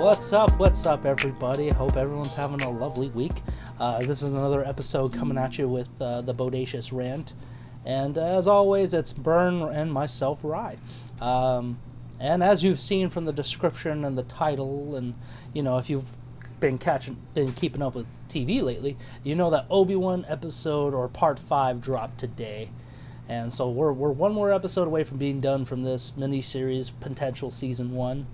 What's up, everybody? Hope everyone's having a lovely week. This is another episode coming at you with the Bodacious Rant. And as always, it's Bern and myself, Rye. And as you've seen from the description and the title, and, you know, if you've been keeping up with TV lately, you know that Obi-Wan episode, or part 5, dropped today. And so we're one more episode away from being done from this mini-series, potential season 1.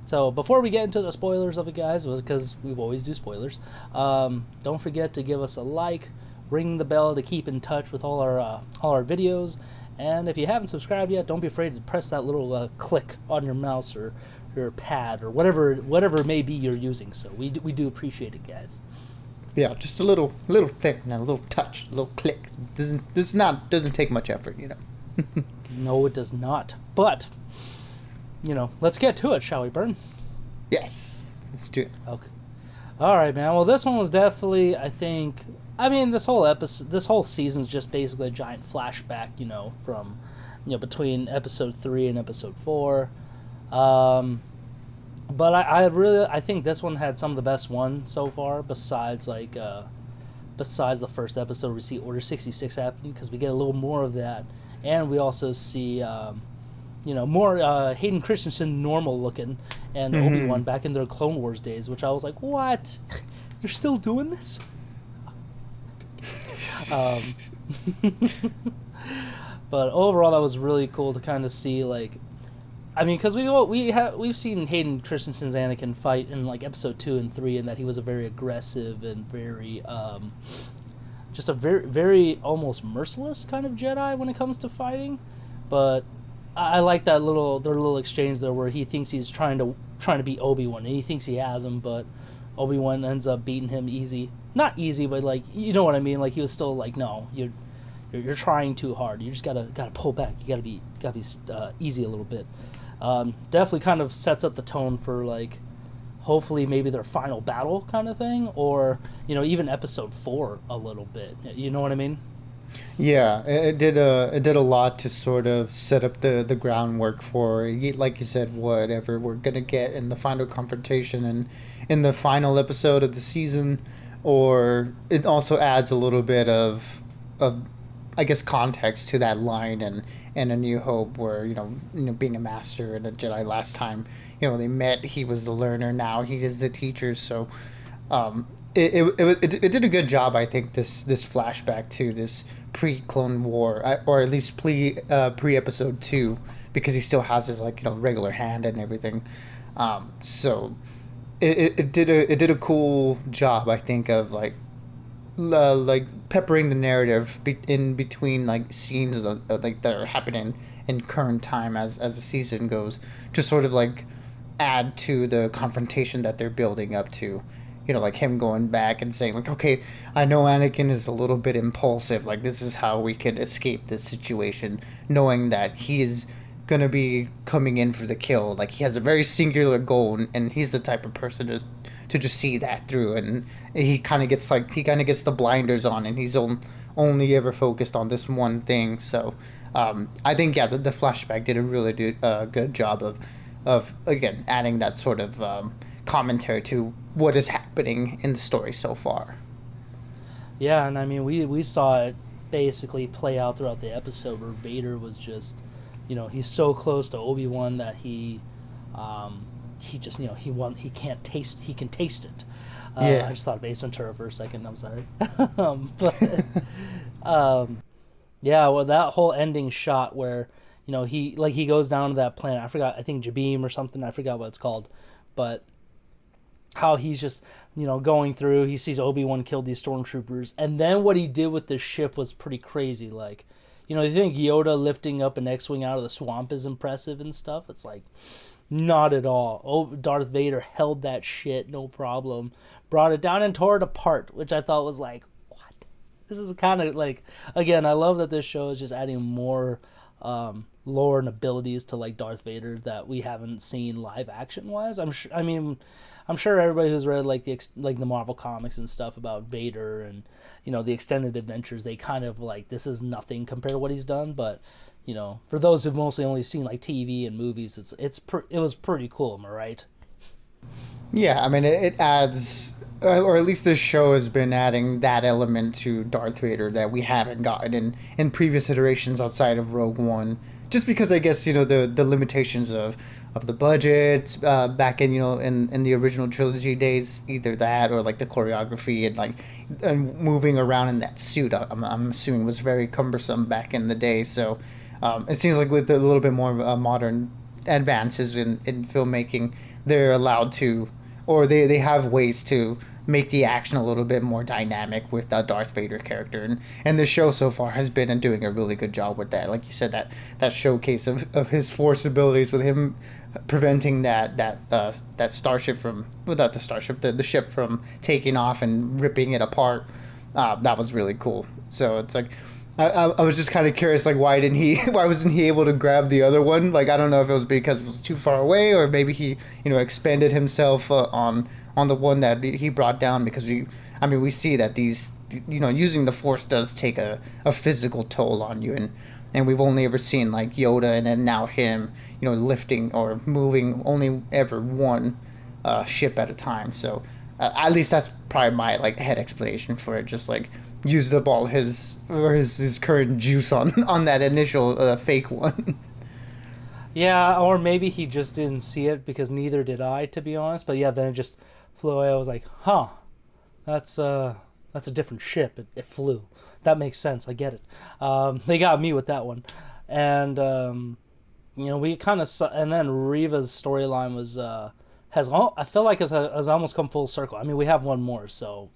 So before we get into the spoilers of it, guys, because we always do spoilers, don't forget to give us a like, ring the bell to keep in touch with all our videos, and if you haven't subscribed yet, don't be afraid to press that little click on your mouse or your pad or whatever it may be you're using. So we do appreciate it, guys. Yeah, just a little thing, a little touch, a little click. Doesn't take much effort, you know. No, it does not. But you know, let's get to it, shall we, Bern? Yes, let's do it. Okay. All right, man. Well, this one was definitely, this whole season's just basically a giant flashback, you know, from, you know, between episode 3 and episode 4. But I think this one had some of the best one so far, besides the first episode we see Order 66 happen, because we get a little more of that, and we also see more Hayden Christensen normal looking, and Obi-Wan back in their Clone Wars days, which I was like, what? You're still doing this? But overall, that was really cool to kind of see, because we've seen Hayden Christensen's Anakin fight in like episode 2 and 3, and that he was a very aggressive and very just a very, very almost merciless kind of Jedi when it comes to fighting. But I like their little exchange there where he thinks he's trying to beat Obi-Wan, and he thinks he has him, but Obi-Wan ends up beating him easy. Not easy, but like, you know what I mean? Like, he was still like, no, you're trying too hard. You just gotta pull back. You gotta be easy a little bit. Definitely kind of sets up the tone for, like, hopefully maybe their final battle kind of thing, or, you know, even episode 4 a little bit. You know what I mean? Yeah, it did a lot to sort of set up the groundwork for, like you said, whatever we're gonna get in the final confrontation and in the final episode of the season. Or it also adds a little bit of I guess context to that line and A New Hope, where you know being a master and a Jedi last time, you know, they met, he was the learner, now he is the teacher. So it did a good job, I think, this flashback to this pre-Clone War, or at least pre-episode 2, because he still has his, like, you know, regular hand and everything. So it did a cool job, I think, of like peppering the narrative in between, like, scenes like that are happening in current time as the season goes, to sort of like add to the confrontation that they're building up to. You know, like him going back and saying, like, okay, I know Anakin is a little bit impulsive. Like, this is how we could escape this situation, knowing that he is going to be coming in for the kill. Like, he has a very singular goal, and he's the type of person to just see that through. And he kind of gets the blinders on, and he's only ever focused on this one thing. So I think, yeah, the flashback did a really good job of again, adding that sort of commentary to what is happening in the story so far. Yeah, and I mean, we saw it basically play out throughout the episode, where Vader was just, you know, he's so close to Obi-Wan that he just, you know, he can taste it. Yeah. I just thought of Ace Ventura for a second. I'm sorry. Yeah, well, that whole ending shot where, you know, he goes down to that planet. I think Jabim or something. I forgot what it's called, but how he's just, you know, going through, he sees Obi-Wan kill these stormtroopers, and then what he did with the ship was pretty crazy. Like, you know, you think Yoda lifting up an X-Wing out of the swamp is impressive and stuff. It's like, not at all. Darth Vader held that shit, no problem. Brought it down and tore it apart, which I thought was like, what? This is kind of like, again, I love that this show is just adding more lore and abilities to, like, Darth Vader that we haven't seen live action wise. I'm sure everybody who's read like the Marvel comics and stuff about Vader and, you know, the extended adventures, they kind of like, this is nothing compared to what he's done. But, for those who've mostly only seen like TV and movies, it was pretty cool. Am I right? Yeah, I mean, it adds, or at least this show has been adding that element to Darth Vader that we haven't gotten in previous iterations outside of Rogue One. Just because I guess the limitations of the budget back in in the original trilogy days, either that or like the choreography and moving around in that suit. I'm assuming was very cumbersome back in the day. So it seems like with a little bit more modern advances in filmmaking, they're allowed to, or they have ways to make the action a little bit more dynamic with the Darth Vader character, and the show so far has been doing a really good job with that. Like you said, that showcase of his Force abilities, with him preventing that starship from, without the starship, the ship from taking off and ripping it apart. That was really cool. So it's like, I was just kind of curious, like, why wasn't he able to grab the other one? Like, I don't know if it was because it was too far away, or maybe he, expended himself on the one that he brought down, because we see that these, using the Force does take a physical toll on you, and we've only ever seen like Yoda and then now him, lifting or moving only ever one ship at a time. So at least that's probably my like head explanation for it. Just like used up all his current juice on that initial fake one. Yeah, or maybe he just didn't see it, because neither did I, to be honest. But yeah, then it just flew away. I was like, huh, that's a different ship. It flew. That makes sense. I get it. They got me with that one. And we kind of and then Reva's storyline was I feel like has almost come full circle. I mean, we have one more, so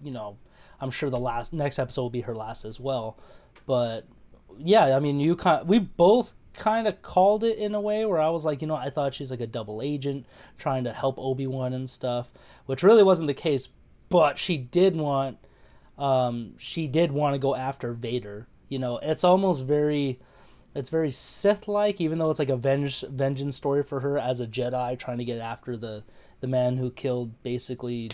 I'm sure the next episode will be her last as well. But yeah, I mean, we both kind of called it in a way where I was like, I thought she's like a double agent trying to help Obi-Wan and stuff, which really wasn't the case. But she did want to go after Vader. It's almost very Sith-like, even though it's like a vengeance story for her as a Jedi, trying to get after the man who killed basically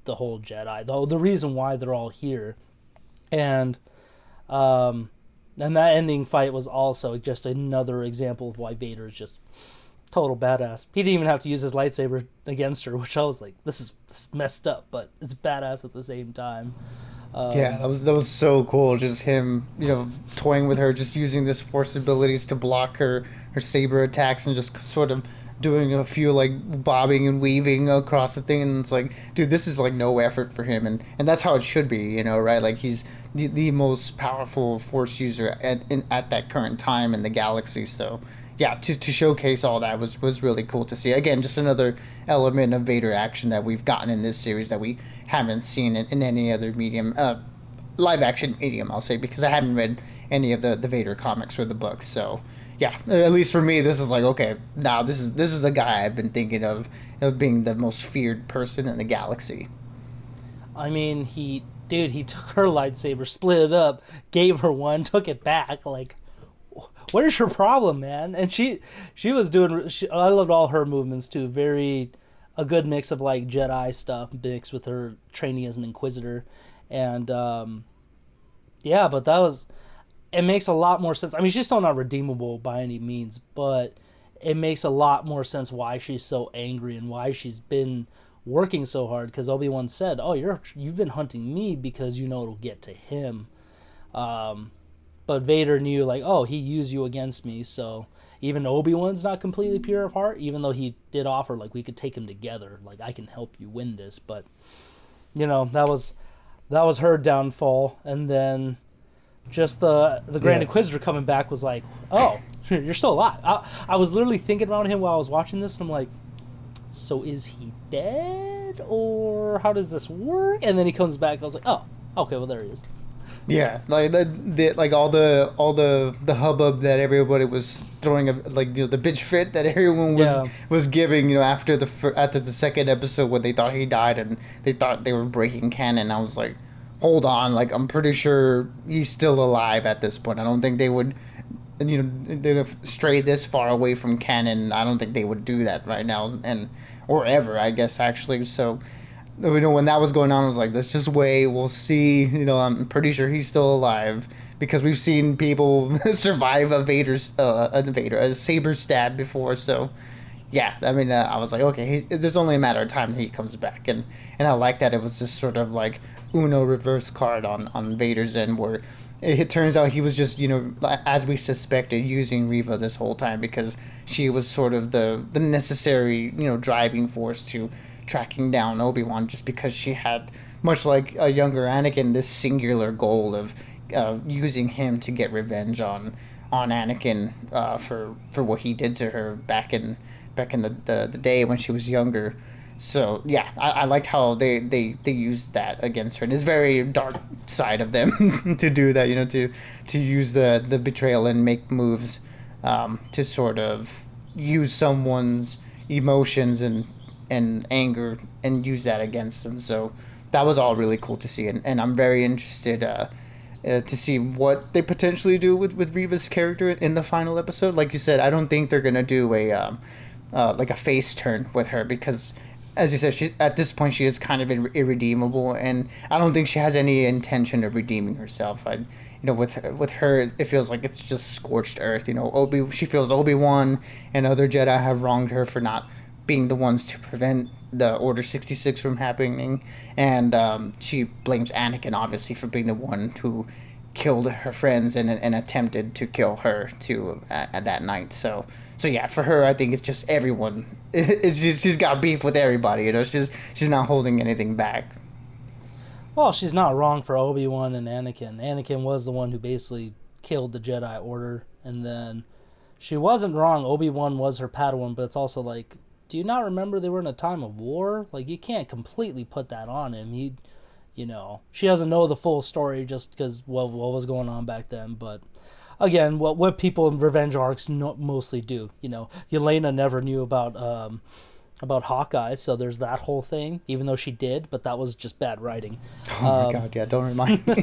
the whole Jedi, the reason why they're all here. And that ending fight was also just another example of why Vader is just total badass. He didn't even have to use his lightsaber against her, which I was like, this is messed up, but it's badass at the same time. Yeah, that was so cool. Just him, toying with her, just using this Force abilities to block her saber attacks, and just sort of doing a few like bobbing and weaving across the thing. And it's like, dude, this is like no effort for him, and that's how it should be, right? Like, he's the most powerful Force user at that current time in the galaxy. So yeah, to showcase all that was really cool to see. Again, just another element of Vader action that we've gotten in this series that we haven't seen in any other medium, live action medium, I'll say, because I haven't read any of the Vader comics or the books. So yeah, at least for me, this is like, okay, now this is the guy I've been thinking of being the most feared person in the galaxy. I mean, he took her lightsaber, split it up, gave her one, took it back. Like, what is your problem, man? And she was doing. I loved all her movements too. A good mix of like Jedi stuff mixed with her training as an Inquisitor, and yeah. But it makes a lot more sense. I mean, she's still not redeemable by any means, but it makes a lot more sense why she's so angry and why she's been working so hard. Because Obi-Wan said, "Oh, you've been hunting me because it'll get to him." But Vader knew, like, oh, he used you against me, so even Obi-Wan's not completely pure of heart, even though he did offer, like, we could take him together, like, I can help you win this. But that was her downfall. And then just the Grand Inquisitor coming back was like, oh, you're still alive. I was literally thinking about him while I was watching this, and I'm like, so is he dead, or how does this work? And then he comes back, I was like, oh, okay, well, there he is. Yeah, like like all the hubbub that everybody was throwing, the bitch fit that everyone was giving, after the second episode when they thought he died and they thought they were breaking canon. I was like, hold on, like, I'm pretty sure he's still alive at this point. I don't think they would, they stray this far away from canon. I don't think they would do that right now or ever, I guess, actually. So You know, when that was going on, I was like, let's just wait. We'll see. You know, I'm pretty sure he's still alive because we've seen people survive a saber stab before. So, yeah, I mean, I was like, okay, there's only a matter of time that he comes back, and I like that it was just sort of like Uno reverse card on Vader's end, where it turns out he was just, you know, as we suspected, using Reva this whole time because she was sort of the necessary, you know, driving force to tracking down Obi-Wan, just because she had, much like a younger Anakin, this singular goal of using him to get revenge on Anakin for what he did to her back in the day when she was younger. So yeah, I liked how they used that against her, and it's very dark side of them to do that, you know, to use the betrayal and make moves to sort of use someone's emotions and anger and use that against them. So that was all really cool to see, and I'm very interested to see what they potentially do with Reva's character in the final episode. Like you said, I don't think they're gonna do a like a face turn with her because, as you said, she at this point she is kind of irredeemable, and I don't think she has any intention of redeeming herself. You know, with her, it feels like it's just scorched earth. You know, she feels Obi-Wan and other Jedi have wronged her for not being the ones to prevent the Order 66 from happening, and she blames Anakin obviously for being the one who killed her friends and attempted to kill her too at that night. So yeah, for her, I think it's just everyone. She's got beef with everybody. You know, she's not holding anything back. Well, she's not wrong for Obi-Wan and Anakin. Anakin was the one who basically killed the Jedi Order, and then she wasn't wrong. Obi-Wan was her Padawan, but it's also like, do you not remember they were in a time of war? Like, you can't completely put that on him. You know, she doesn't know the full story just because, well, what was going on back then. But again, what people in revenge arcs mostly do. You know, Yelena never knew about Hawkeye, so there's that whole thing. Even though she did, but that was just bad writing. Oh my god, yeah, don't remind me.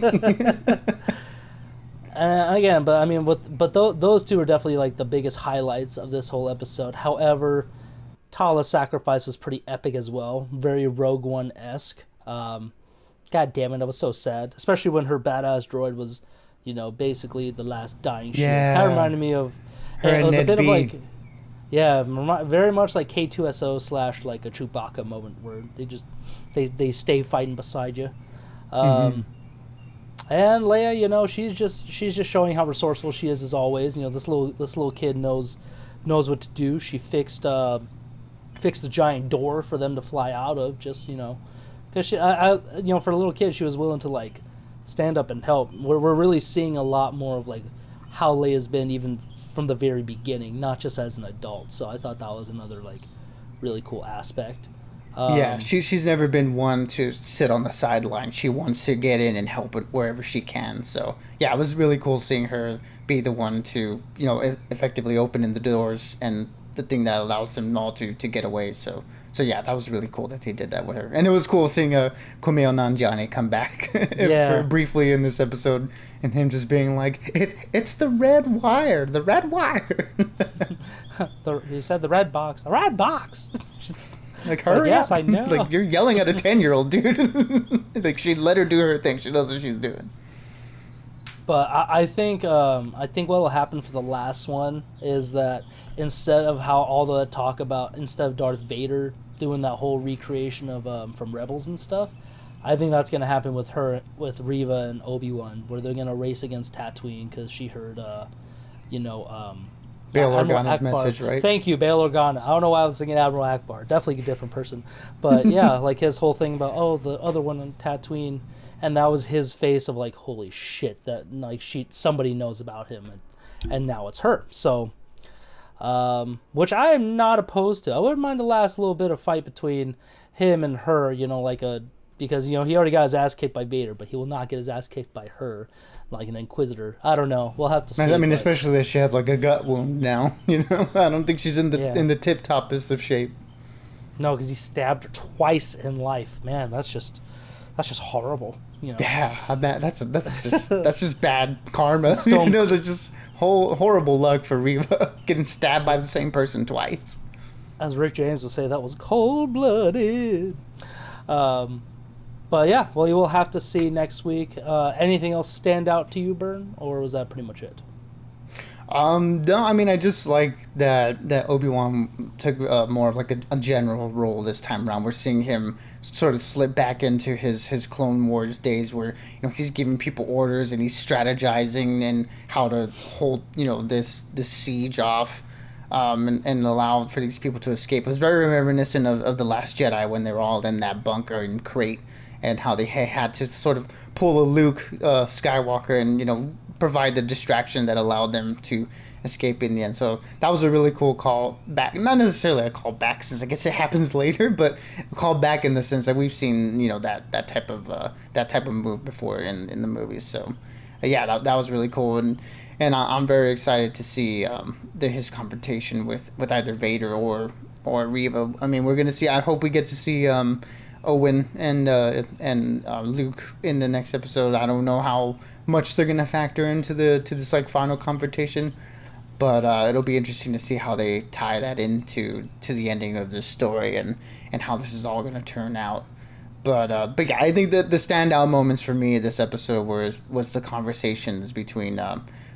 Again, but I mean, those two are definitely like the biggest highlights of this whole episode. However, Tala's sacrifice was pretty epic as well, very Rogue One-esque. God damn it, I was so sad, especially when her badass droid was, you know, basically the last dying shield. Yeah. It kind of reminded me of her. It was a bit of like, yeah, very much like K2SO / like a Chewbacca moment where they stay fighting beside you. And Leia, you know, she's just showing how resourceful she is as always. You know, this little kid knows what to do. She fixed the giant door for them to fly out of, just, you know, because she, you know, for a little kid, she was willing to like stand up and help. We're really seeing a lot more of like how Leia's been even from the very beginning, not just as an adult. So I thought that was another like really cool aspect. Yeah, she's never been one to sit on the sideline. She wants to get in and help it wherever she can. So yeah, it was really cool seeing her be the one to, you know, effectively opening the doors and the thing that allows them all to get away. So yeah, that was really cool that they did that with her. And it was cool seeing Kumail Nanjiani come back for briefly in this episode, and him just being like, it's the red wire. He said the red box. Just like, hurry up. Yes, I know. Like, you're yelling at a 10-year-old, dude. Like, she let her do her thing. She knows what she's doing. But I think what will happen for the last one is that instead of how all the talk about, instead of Darth Vader doing that whole recreation of from Rebels and stuff, I think that's going to happen with Reva and Obi-Wan, where they're going to race against Tatooine because she heard, Bail Organa's message, right? Thank you, Bail Organa. I don't know why I was thinking Admiral Akbar. Definitely a different person. But yeah, like his whole thing about, the other one on Tatooine, and that was his face of like, holy shit, that like somebody knows about him, and now it's her. So, which I am not opposed to. I wouldn't mind the last little bit of fight between him and her, you know, because, you know, he already got his ass kicked by Vader, but he will not get his ass kicked by her, like an Inquisitor. I don't know. We'll have to see. I mean, especially that she has like a gut wound now. You know, I don't think she's in the tip topest of shape. No, because he stabbed her twice in life. Man, that's just horrible. You know. Yeah, I bet that's just bad karma. You know, that's just horrible luck for Reva getting stabbed by the same person twice. As Rick James would say, that was cold-blooded. But yeah, well, you will have to see next week. Anything else stand out to you, Bern, or was that pretty much it? No, I mean, I just like that Obi-Wan took more of like a general role this time around. We're seeing him sort of slip back into his Clone Wars days, where he's giving people orders and he's strategizing and how to hold this siege off, and allow for these people to escape. It was very reminiscent of the Last Jedi when they were all in that bunker and crate, and how they had to sort of pull a Luke Skywalker and provide the distraction that allowed them to escape in the end. So that was a really cool call back. Not necessarily a call back, since I guess it happens later, but a call back in the sense that we've seen that type of move before in the movies. So yeah, that was really cool, and I'm very excited to see his confrontation with either Vader or Reva. I mean, we're gonna see. I hope we get to see Owen and Luke in the next episode. I don't know how much they're gonna factor into this like final confrontation, but it'll be interesting to see how they tie that into the ending of this story and how this is all gonna turn out. But yeah, I think that the standout moments for me this episode was the conversations between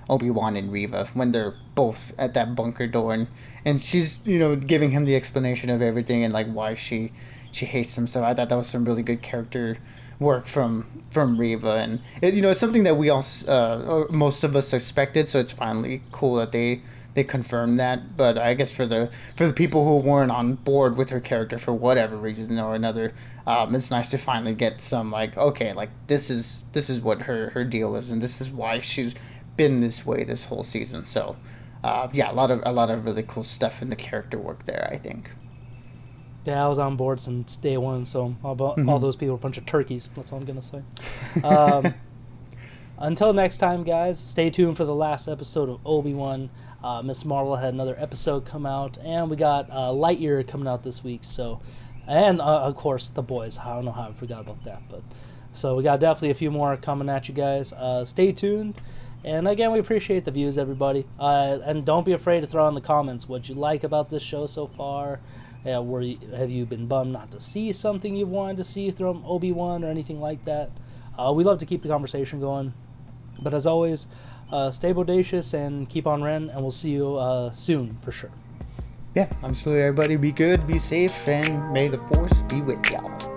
Obi-Wan and Reva when they're both at that bunker door, and she's giving him the explanation of everything and like why she hates him. So I thought that was some really good character work from Reva, and it's something that we all or most of us expected. So it's finally cool that they confirmed that. But I guess for the people who weren't on board with her character for whatever reason or another, it's nice to finally get some like, okay, like this is what her deal is, and this is why she's been this way this whole season. So yeah, a lot of really cool stuff in the character work there, I think. Yeah, I was on board since day one, so all those people are a bunch of turkeys. That's all I'm going to say. Until next time, guys, stay tuned for the last episode of Obi-Wan. Miss Marvel had another episode come out, and we got Lightyear coming out this week. So, and of course, The Boys. I don't know how I forgot about that. But so we got definitely a few more coming at you guys. Stay tuned. And again, we appreciate the views, everybody. And don't be afraid to throw in the comments what you like about this show so far. Have you been bummed not to see something you've wanted to see from Obi-Wan or anything like that? We love to keep the conversation going. But as always, stay bodacious and keep on Ren, and we'll see you soon for sure. Yeah, absolutely, everybody. Be good, be safe, and may the Force be with y'all.